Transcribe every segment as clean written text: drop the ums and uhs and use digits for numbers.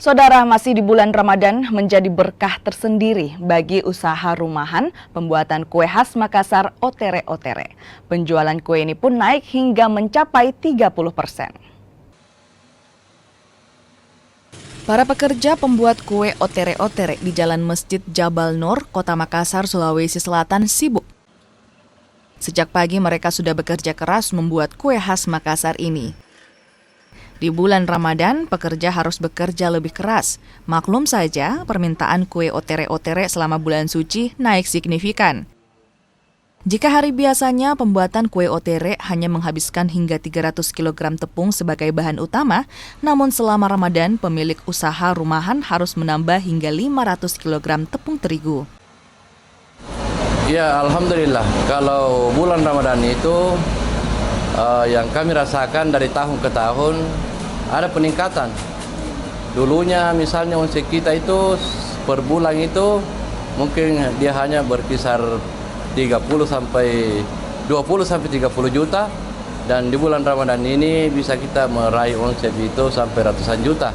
Saudara, masih di bulan Ramadan menjadi berkah tersendiri bagi usaha rumahan pembuatan kue khas Makassar otere-otere. Penjualan kue ini pun naik hingga mencapai 30%. Para pekerja pembuat kue otere-otere di Jalan Masjid Jabal Nur, Kota Makassar, Sulawesi Selatan sibuk. Sejak pagi mereka sudah bekerja keras membuat kue khas Makassar ini. Di bulan Ramadan, pekerja harus bekerja lebih keras. Maklum saja, permintaan kue otere-otere selama bulan suci naik signifikan. Jika hari biasanya pembuatan kue otere hanya menghabiskan hingga 300 kg tepung sebagai bahan utama, namun selama Ramadan, pemilik usaha rumahan harus menambah hingga 500 kg tepung terigu. Ya, alhamdulillah. Kalau bulan Ramadan itu yang kami rasakan dari tahun ke tahun ada peningkatan. Dulunya misalnya omset kita itu per bulan itu mungkin dia hanya berkisar 20 sampai 30 juta, dan di bulan Ramadan ini bisa kita meraih omset itu sampai ratusan juta.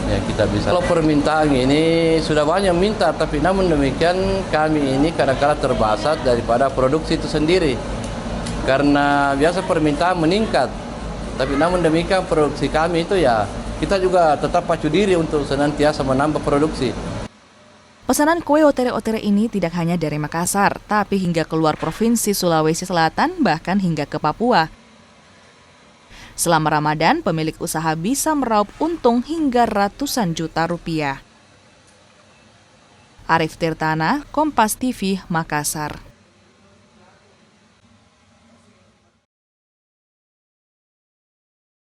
Ya, kita bisa. Kalau permintaan ini sudah banyak minta, tapi namun demikian kami ini kadang-kadang terbatas daripada produksi itu sendiri. Karena biasa permintaan meningkat, tapi namun demikian produksi kami itu ya kita juga tetap pacu diri untuk senantiasa menambah produksi. Pesanan kue otere-otere ini tidak hanya dari Makassar, tapi hingga keluar provinsi Sulawesi Selatan, bahkan hingga ke Papua. Selama Ramadan, pemilik usaha bisa meraup untung hingga ratusan juta rupiah. Arif Tirtana, Kompas TV, Makassar.